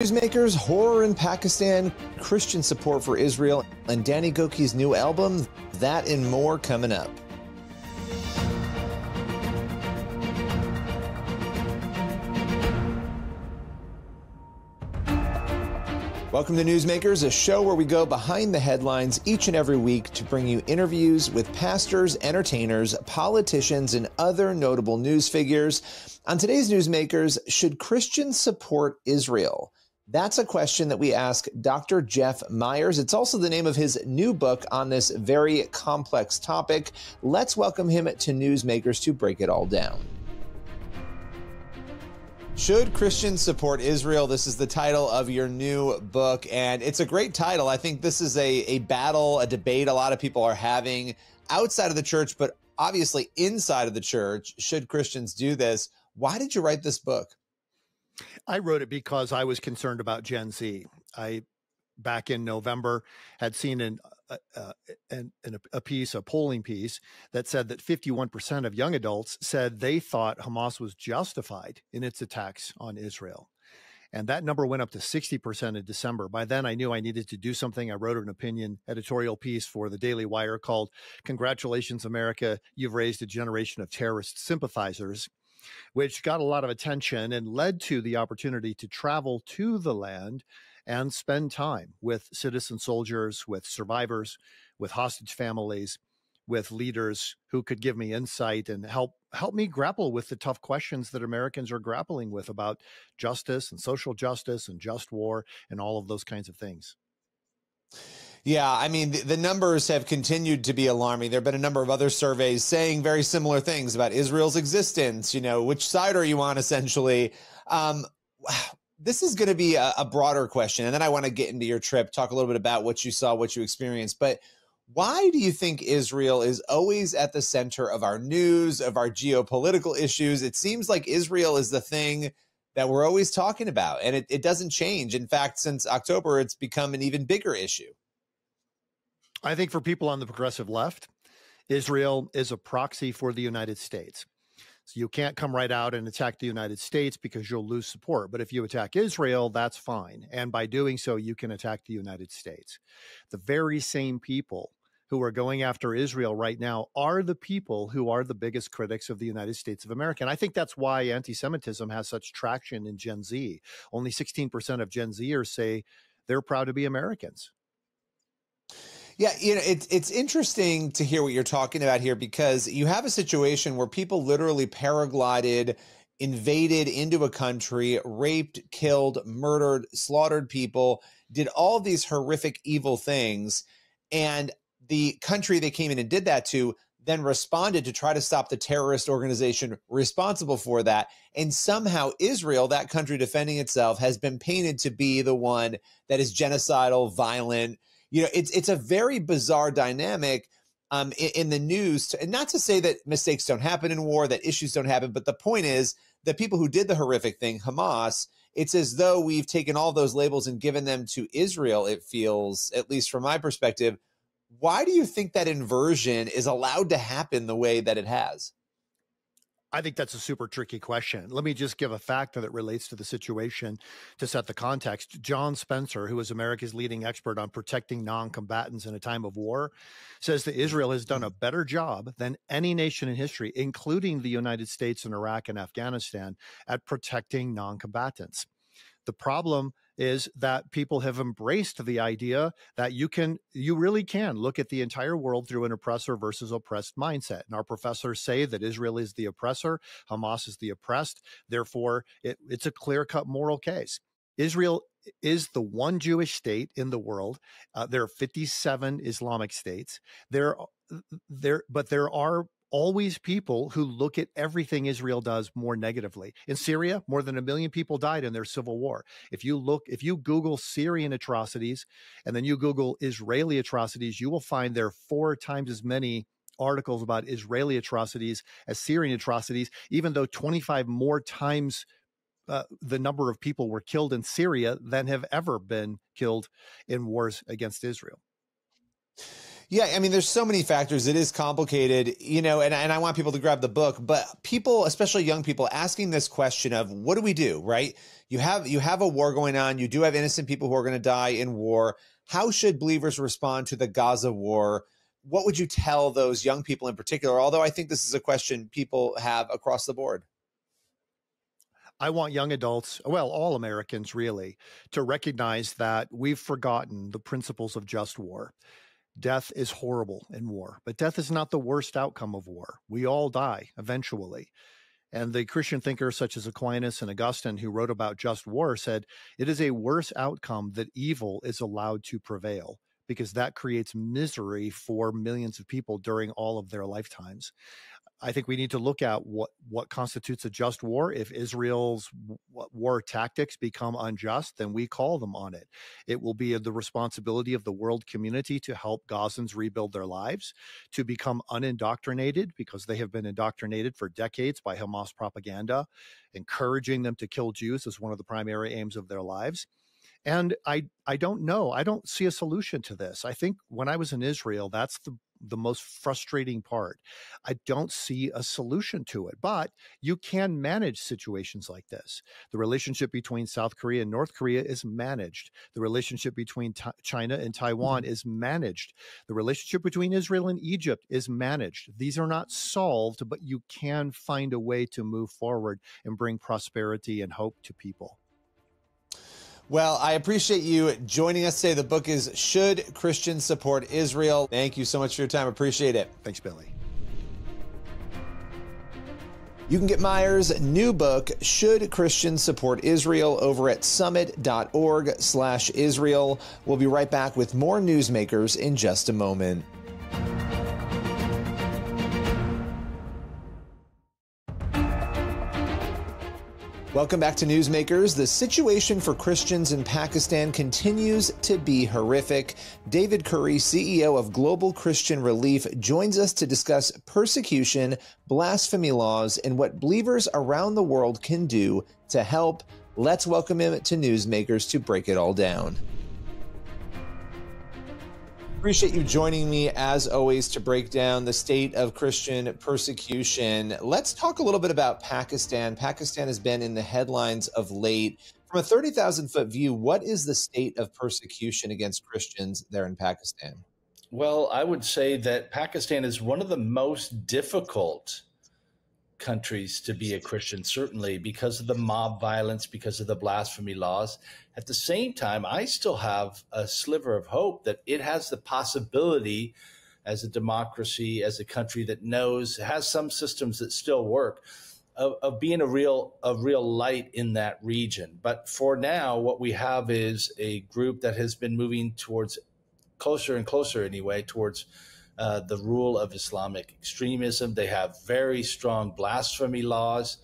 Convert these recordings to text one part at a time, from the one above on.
Newsmakers, horror in Pakistan, Christian support for Israel, and Danny Gokey's new album, that and more coming up. Welcome to Newsmakers, a show where we go behind the headlines each and every week to bring you interviews with pastors, entertainers, politicians, and other notable news figures. On today's Newsmakers, should Christians support Israel? That's a question that we ask Dr. Jeff Myers. It's also the name of his new book on this very complex topic. Let's welcome him to Newsmakers to break it all down. Should Christians support Israel? This is the title of your new book, and it's a great title. I think this is a battle, a debate a lot of people are having outside of the church, but obviously inside of the church. Should Christians do this? Why did you write this book? I wrote it because I was concerned about Gen Z. Back in November, had seen a polling piece that said that 51% of young adults said they thought Hamas was justified in its attacks on Israel. And that number went up to 60% in December. By then, I knew I needed to do something. I wrote an opinion editorial piece for the Daily Wire called "Congratulations, America, You've Raised a Generation of Terrorist Sympathizers," which got a lot of attention and led to the opportunity to travel to the land and spend time with citizen soldiers, with survivors, with hostage families, with leaders who could give me insight and help me grapple with the tough questions that Americans are grappling with about justice and social justice and just war and all of those kinds of things. Yeah, I mean, the numbers have continued to be alarming. There have been a number of other surveys saying very similar things about Israel's existence. You know, which side are you on, essentially? This is going to be a broader question, and then I want to get into your trip, talk a little bit about what you saw, what you experienced. But why do you think Israel is always at the center of our news, of our geopolitical issues? It seems like Israel is the thing that we're always talking about, and it doesn't change. In fact, since October, it's become an even bigger issue. I think for people on the progressive left, Israel is a proxy for the United States. So you can't come right out and attack the United States because you'll lose support. But if you attack Israel, that's fine. And by doing so, you can attack the United States. The very same people who are going after Israel right now are the people who are the biggest critics of the United States of America. And I think that's why anti-Semitism has such traction in Gen Z. Only 16% of Gen Zers say they're proud to be Americans. Yeah, you know, it's interesting to hear what you're talking about here, because you have a situation where people literally paraglided, invaded into a country, raped, killed, murdered, slaughtered people, did all these horrific, evil things. And the country they came in and did that to then responded to try to stop the terrorist organization responsible for that. And somehow Israel, that country defending itself, has been painted to be the one that is genocidal, violent. You know, it's a very bizarre dynamic in the news. And not to say that mistakes don't happen in war, that issues don't happen. But the point is that people who did the horrific thing, Hamas, it's as though we've taken all those labels and given them to Israel, it feels, at least from my perspective. Why do you think that inversion is allowed to happen the way that it has? I think that's a super tricky question. Let me just give a fact that relates to the situation to set the context. John Spencer, who is America's leading expert on protecting non-combatants in a time of war, says that Israel has done a better job than any nation in history, including the United States and Iraq and Afghanistan, at protecting non-combatants. The problem is that people have embraced the idea that you really can look at the entire world through an oppressor versus oppressed mindset. And our professors say that Israel is the oppressor, Hamas is the oppressed. Therefore, it's a clear-cut moral case. Israel is the one Jewish state in the world. There are 57 Islamic states. But there are always people who look at everything Israel does more negatively. In Syria, more than 1 million people died in their civil war. If you Google Syrian atrocities and then you Google Israeli atrocities, you will find there are 4 times as many articles about Israeli atrocities as Syrian atrocities, even though 25 more times the number of people were killed in Syria than have ever been killed in wars against Israel. Yeah, I mean, there's so many factors. It is complicated, you know, and I want people to grab the book, but people, especially young people, asking this question of what do we do, right? you have a war going on. You do have innocent people who are going to die in war. How should believers respond to the Gaza war? What would you tell those young people in particular? Although I think this is a question people have across the board. I want young adults, well, all Americans really, to recognize that we've forgotten the principles of just war. Death is horrible in war, but death is not the worst outcome of war. We all die eventually. And the Christian thinkers such as Aquinas and Augustine, who wrote about just war, said it is a worse outcome that evil is allowed to prevail, because that creates misery for millions of people during all of their lifetimes. I think we need to look at what constitutes a just war. If Israel's war tactics become unjust, then we call them on it. It will be the responsibility of the world community to help Gazans rebuild their lives, to become unindoctrinated, because they have been indoctrinated for decades by Hamas propaganda, encouraging them to kill Jews as one of the primary aims of their lives. And I don't know. I don't see a solution to this. I think when I was in Israel, that's the most frustrating part. I don't see a solution to it, but you can manage situations like this. The relationship between South Korea and North Korea is managed. The relationship between China and Taiwan is managed. The relationship between Israel and Egypt is managed. These are not solved, but you can find a way to move forward and bring prosperity and hope to people. Well, I appreciate you joining us today. The book is Should Christians Support Israel? Thank you so much for your time. Appreciate it. Thanks, Billy. You can get Meyer's new book, Should Christians Support Israel, over at summit.org/Israel. We'll be right back with more Newsmakers in just a moment. Welcome back to Newsmakers. The situation for Christians in Pakistan continues to be horrific. David Curry, CEO of Global Christian Relief, joins us to discuss persecution, blasphemy laws, and what believers around the world can do to help. Let's welcome him to Newsmakers to break it all down. Appreciate you joining me, as always, to break down the state of Christian persecution. Let's talk a little bit about Pakistan. Pakistan has been in the headlines of late. From a 30,000-foot view, what is the state of persecution against Christians there in Pakistan? Well, I would say that Pakistan is one of the most difficult countries to be a Christian, certainly because of the mob violence, because of the blasphemy laws. At the same time, I still have a sliver of hope that it has the possibility, as a democracy, as a country that has some systems that still work, of being a real light in that region. But for now, what we have is a group that has been moving towards closer and closer anyway, towards the rule of Islamic extremism. They have very strong blasphemy laws,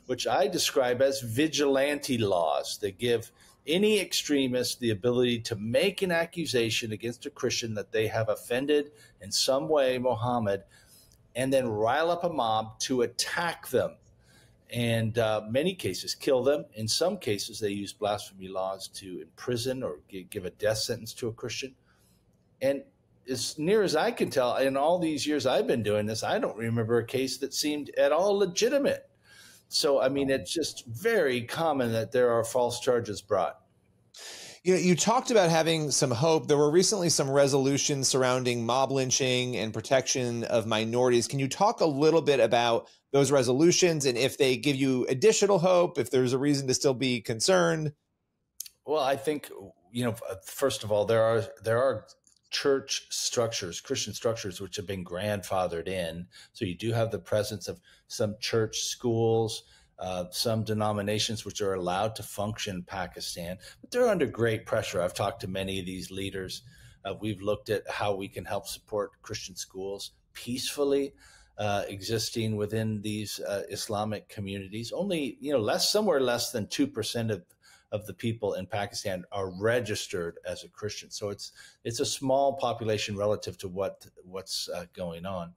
which I describe as vigilante laws. They give any extremist the ability to make an accusation against a Christian that they have offended in some way Muhammad, and then rile up a mob to attack them. And many cases kill them. In some cases, they use blasphemy laws to imprison or give a death sentence to a Christian. And as near as I can tell, in all these years I've been doing this, I don't remember a case that seemed at all legitimate. So, I mean, it's just very common that there are false charges brought. You know, you talked about having some hope. There were recently some resolutions surrounding mob lynching and protection of minorities. Can you talk a little bit about those resolutions and if they give you additional hope, if there's a reason to still be concerned? Well, I think, first of all, there are church structures, Christian structures, which have been grandfathered in. So you do have the presence of some church schools, some denominations which are allowed to function in Pakistan, but they're under great pressure. I've talked to many of these leaders. We've looked at how we can help support Christian schools peacefully existing within these Islamic communities. Only, somewhere less than 2% of the people in Pakistan are registered as a Christian. So it's a small population relative to what's going on.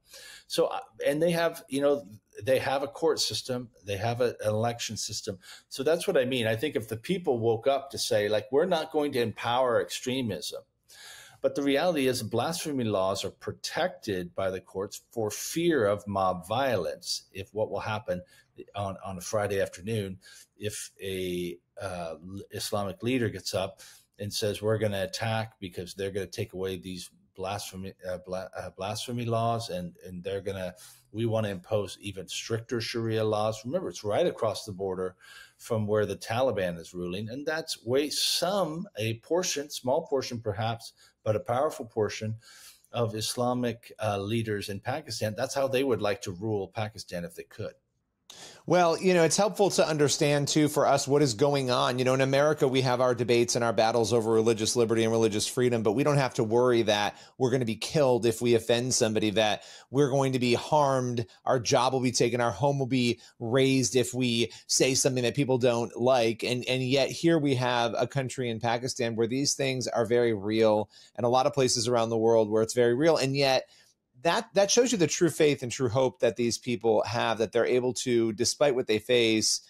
So, and they have, they have a court system, they have an election system. So that's what I mean. I think if the people woke up to say, like, we're not going to empower extremism, but the reality is blasphemy laws are protected by the courts for fear of mob violence. If what will happen on a Friday afternoon if a Islamic leader gets up and says we're going to attack because they're going to take away these blasphemy laws, and we want to impose even stricter Sharia laws. Remember, it's right across the border from where the Taliban is ruling, and that's a portion, small portion perhaps, but a powerful portion of Islamic leaders in Pakistan. That's how they would like to rule Pakistan if they could. Well, it's helpful to understand, too, for us what is going on. In America, we have our debates and our battles over religious liberty and religious freedom, but we don't have to worry that we're going to be killed if we offend somebody, that we're going to be harmed, our job will be taken, our home will be razed if we say something that people don't like. And yet here we have a country in Pakistan where these things are very real, and a lot of places around the world where it's very real. And yet that shows you the true faith and true hope that these people have, that they're able to, despite what they face,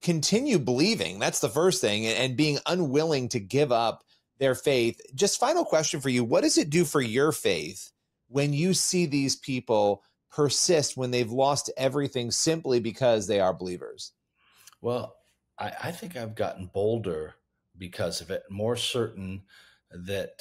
continue believing. That's the first thing, and being unwilling to give up their faith. Just final question for you. What does it do for your faith when you see these people persist when they've lost everything simply because they are believers? Well, I think I've gotten bolder because of it, more certain that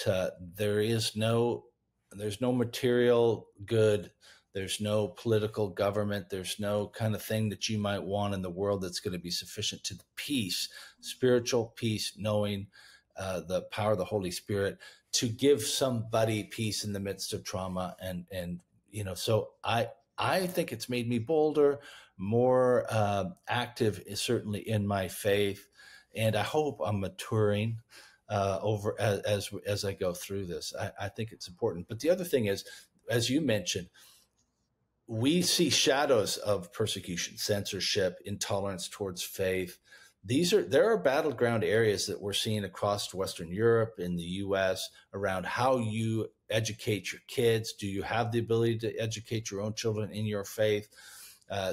there's no material good, there's no political government, there's no kind of thing that you might want in the world that's going to be sufficient to the peace, spiritual peace, knowing the power of the Holy Spirit to give somebody peace in the midst of trauma. And so I think it's made me bolder, more active, certainly in my faith, and I hope I'm maturing over as I go through this. I think it's important. But the other thing is, as you mentioned, we see shadows of persecution, censorship, intolerance towards faith. There are battleground areas that we're seeing across Western Europe, in the US, around how you educate your kids. Do you have the ability to educate your own children in your faith?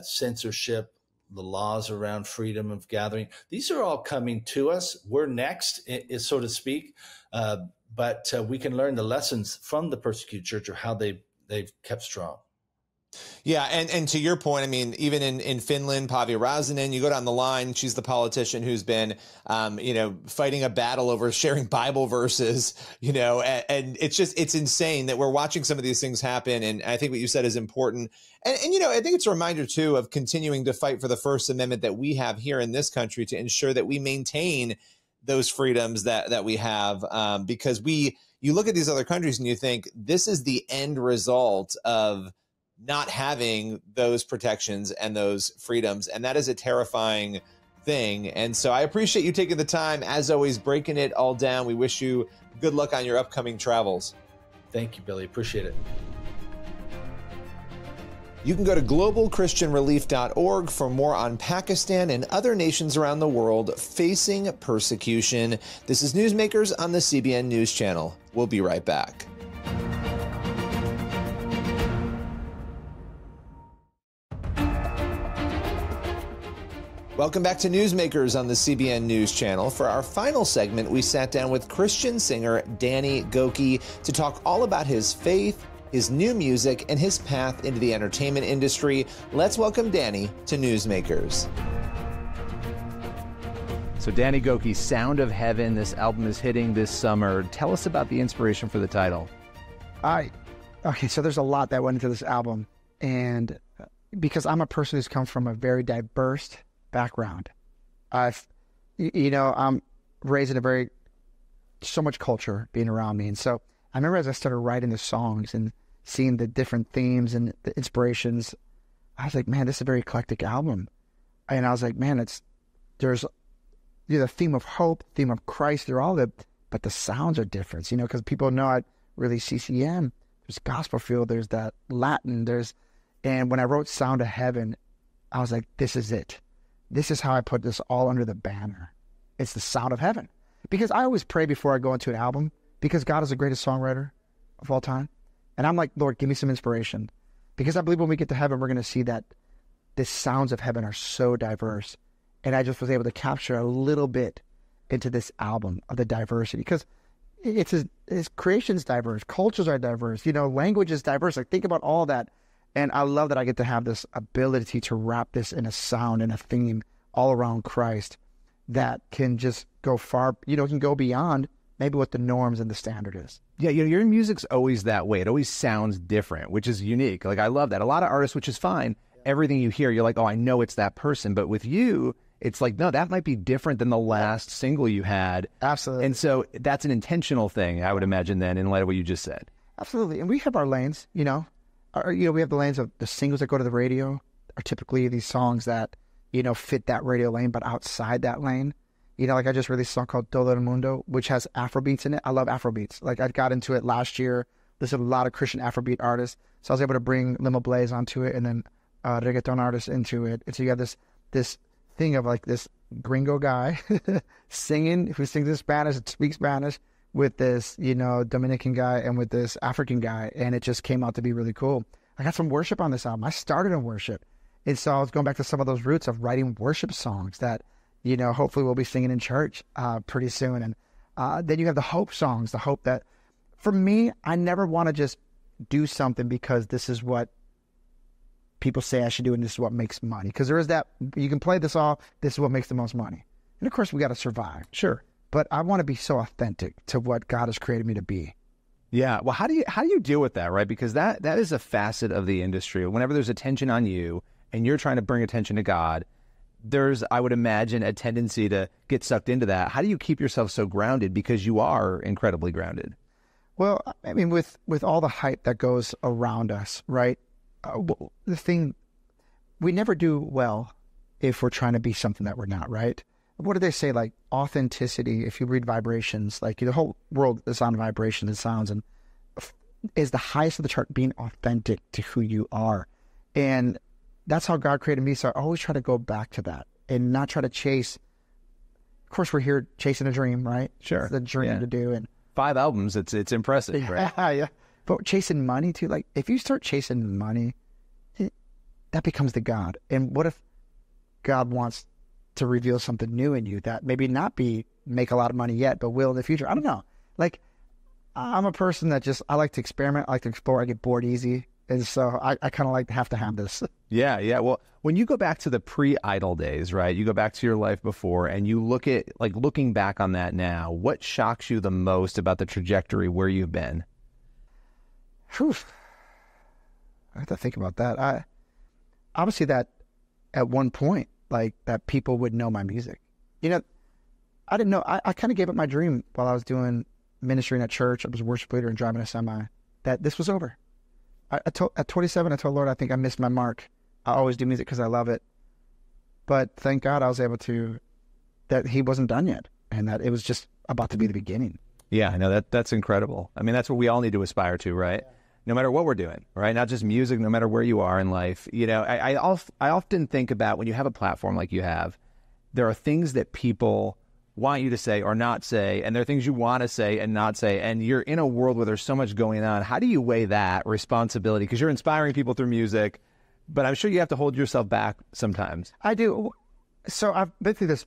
Censorship, the laws around freedom of gathering. These are all coming to us. We're next, so to speak, but we can learn the lessons from the persecuted church, or how they've kept strong. Yeah, and to your point, I mean, even in Finland, Pavi Razanen, you go down the line, she's the politician who's been, fighting a battle over sharing Bible verses, and it's insane that we're watching some of these things happen. And I think what you said is important. And I think it's a reminder, too, of continuing to fight for the First Amendment that we have here in this country to ensure that we maintain those freedoms that we have, because you look at these other countries and you think this is the end result of not having those protections and those freedoms. And that is a terrifying thing. And so I appreciate you taking the time, as always, breaking it all down. We wish you good luck on your upcoming travels. Thank you, Billy. Appreciate it. You can go to globalchristianrelief.org for more on Pakistan and other nations around the world facing persecution. This is Newsmakers on the CBN News Channel. We'll be right back. Welcome back to Newsmakers on the CBN News Channel. For our final segment, we sat down with Christian singer Danny Gokey to talk all about his faith, his new music, and his path into the entertainment industry. Let's welcome Danny to Newsmakers. So Danny Gokey, Sound of Heaven, this album is hitting this summer. Tell us about the inspiration for the title. Okay, so there's a lot that went into this album. And because I'm a person who's come from a very diverse background. I'm raised in so much culture being around me. And so I remember as I started writing the songs and seeing the different themes and the inspirations, I was like, man, this is a very eclectic album. And I was like, man, there's the theme of hope, theme of Christ, but the sounds are different, because people know I really CCM. There's gospel feel, there's that Latin, and when I wrote Sound of Heaven, I was like, this is it. This is how I put this all under the banner. It's the sound of heaven. Because I always pray before I go into an album, because God is the greatest songwriter of all time. And I'm like, Lord, give me some inspiration. Because I believe when we get to heaven, we're going to see that the sounds of heaven are so diverse. And I just was able to capture a little bit into this album of the diversity. Because it's creation's diverse, cultures are diverse, language is diverse. Like, think about all that. And I love that I get to have this ability to wrap this in a sound and a theme all around Christ that can just go far, can go beyond maybe what the norms and the standard is. Yeah, your music's always that way. It always sounds different, which is unique. Like, I love that. A lot of artists, which is fine, everything you hear, you're like, oh, I know it's that person. But with you, it's like, no, that might be different than the last single you had. Absolutely. And so that's an intentional thing, I would imagine, then, in light of what you just said. Absolutely. And we have our lanes, we have the lanes of the singles that go to the radio are typically these songs that, fit that radio lane, but outside that lane. Like I just released a song called Todo el Mundo, which has Afrobeats in it. I love Afrobeats. Like I got into it last year. Listened to a lot of Christian Afrobeat artists. So I was able to bring Limo Blaze onto it and then reggaeton artists into it. And so you have this thing of like this gringo guy singing, who sings in Spanish and speaks Spanish, with this, Dominican guy and with this African guy. And it just came out to be really cool. I got some worship on this album. I started in worship. And so I was going back to some of those roots of writing worship songs that, hopefully we'll be singing in church pretty soon. And then you have the hope songs, the hope that, for me, I never want to just do something because this is what people say I should do and this is what makes money. Because there is that, you can play this off, this is what makes the most money. And of course, we got to survive. Sure. But I want to be so authentic to what God has created me to be. Yeah. Well, how do you deal with that, right? Because that is a facet of the industry. Whenever there's attention on you and you're trying to bring attention to God, there's, I would imagine, a tendency to get sucked into that. How do you keep yourself so grounded? Because you are incredibly grounded. Well, I mean, with all the hype that goes around us, right? The thing, we never do well if we're trying to be something that we're not, right? What do they say? Like authenticity, if you read vibrations, like the whole world is on vibrations and sounds, and is the highest of the chart being authentic to who you are. And that's how God created me. So I always try to go back to that and not try to chase. Of course, we're here chasing a dream, right? Sure. It's a dream to do. And 5 albums, it's impressive, right? Yeah. But chasing money too, like if you start chasing money, that becomes the God. And what if God wants to reveal something new in you that maybe not make a lot of money yet, but will in the future? I don't know. Like I'm a person that I like to experiment. I like to explore. I get bored easy. And so I kind of like to have this. Yeah. Well, when you go back to the pre-Idol days, right? You go back to your life before and you look at, like, looking back on that now, what shocks you the most about the trajectory where you've been? Whew. I have to think about that. Obviously that at one point, like that people would know my music. I didn't know. I kind of gave up my dream while I was doing ministry in a church. I was a worship leader and driving a semi, that this was over. At 27, I told Lord, I think I missed my mark. I always do music because I love it. But thank God I was able to, that he wasn't done yet and that it was just about to be the beginning. Yeah, I know that's incredible. I mean, that's what we all need to aspire to, right? Yeah. No matter what we're doing, right? Not just music, no matter where you are in life. I often think about when you have a platform like you have, there are things that people want you to say or not say, and there are things you want to say and not say, and you're in a world where there's so much going on. How do you weigh that responsibility? Because you're inspiring people through music, but I'm sure you have to hold yourself back sometimes. I do. So I've been through this.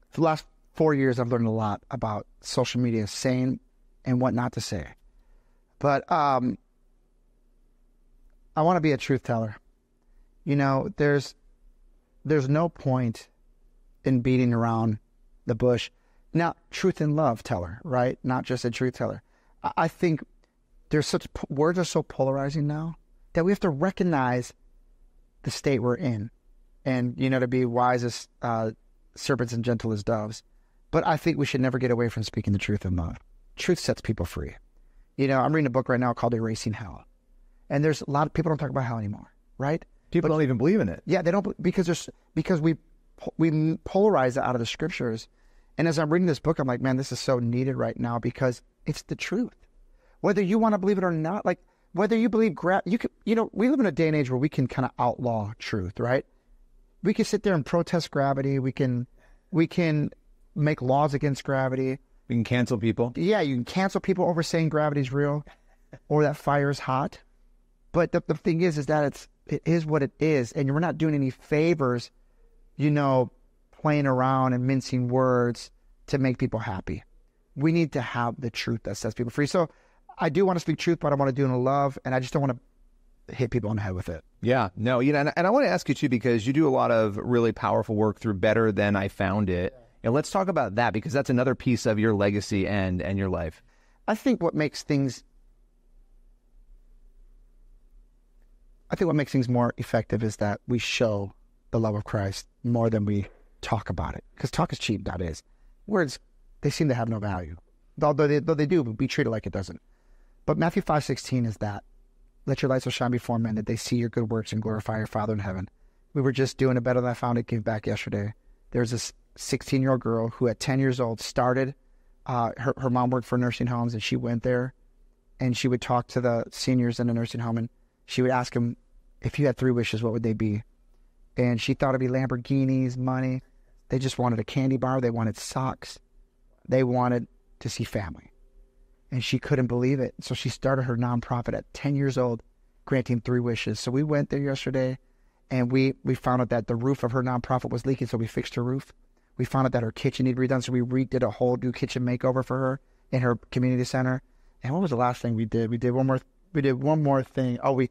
For the last 4 years, I've learned a lot about social media, saying and what not to say. But I want to be a truth teller. There's no point in beating around the bush. Now, truth and love teller, right? Not just a truth teller. I think words are so polarizing now that we have to recognize the state we're in and, to be wise as serpents and gentle as doves. But I think we should never get away from speaking the truth in love. Truth sets people free. I'm reading a book right now called Erasing Hell. And there's a lot of people don't talk about hell anymore, right? People don't even believe in it. Yeah, they don't, because we polarize it out of the scriptures. And as I'm reading this book, I'm like, man, this is so needed right now because it's the truth. Whether you want to believe it or not, like whether you believe, we live in a day and age where we can kind of outlaw truth, right? We can sit there and protest gravity. We can make laws against gravity. We can cancel people. Yeah, you can cancel people over saying gravity's real or that fire's hot. But the thing is that it is what it is. And we're not doing any favors, playing around and mincing words to make people happy. We need to have the truth that sets people free. So I do want to speak truth, but I want to do it in love. And I just don't want to hit people on the head with it. Yeah, no, you know, and I want to ask you too, because you do a lot of really powerful work through Better Than I Found It. And let's talk about that, because that's another piece of your legacy and your life. I think what makes things more effective is that we show the love of Christ more than we talk about it. Because talk is cheap nowadays. Words, they seem to have no value. Although they do, but we treat it like it doesn't. But Matthew 5:16 is that, let your light so shine before men that they see your good works and glorify your Father in heaven. We were just doing a Better Than I Found It give back yesterday. There's this 16-year-old girl who at 10 years old started, her mom worked for nursing homes, and she went there and she would talk to the seniors in the nursing home, and she would ask them, if you had 3 wishes, what would they be? And she thought it'd be Lamborghinis, money. They just wanted a candy bar. They wanted socks. They wanted to see family. And she couldn't believe it. So she started her nonprofit at 10 years old, granting 3 wishes. So we went there yesterday, and we found out that the roof of her nonprofit was leaking, so we fixed her roof. We found out that her kitchen needed redone, so we redid a whole new kitchen makeover for her in her community center. And what was the last thing we did? We did one more thing. Oh, we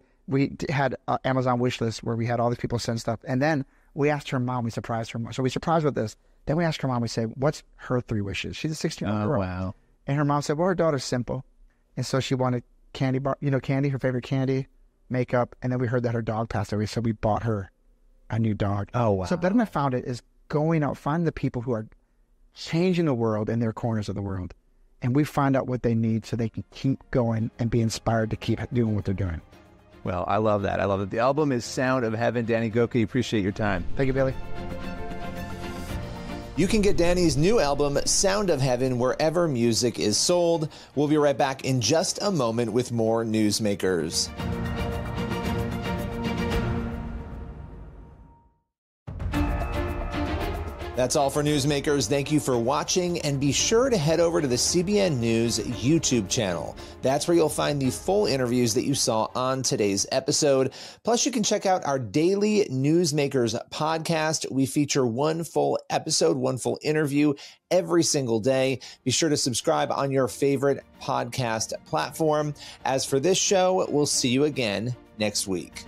had an Amazon wish list where we had all these people send stuff. And then we asked her mom, we surprised her mom. So we surprised with this. Then we asked her mom, we said, what's her 3 wishes? She's a 16-year-old girl. Wow. And her mom said, well, her daughter's simple. And so she wanted candy bar, candy, her favorite candy, makeup. And then we heard that her dog passed away, so we bought her a new dog. Oh, wow. So Better Than I Found It is going out, finding the people who are changing the world in their corners of the world. And we find out what they need so they can keep going and be inspired to keep doing what they're doing. Well, I love that. I love it. The album is Sound of Heaven. Danny Gokey, appreciate your time. Thank you, Billy. You can get Danny's new album, Sound of Heaven, wherever music is sold. We'll be right back in just a moment with more Newsmakers. That's all for Newsmakers. Thank you for watching, and be sure to head over to the CBN News YouTube channel. That's where you'll find the full interviews that you saw on today's episode. Plus, you can check out our daily Newsmakers podcast. We feature one full episode, one full interview every single day. Be sure to subscribe on your favorite podcast platform. As for this show, we'll see you again next week.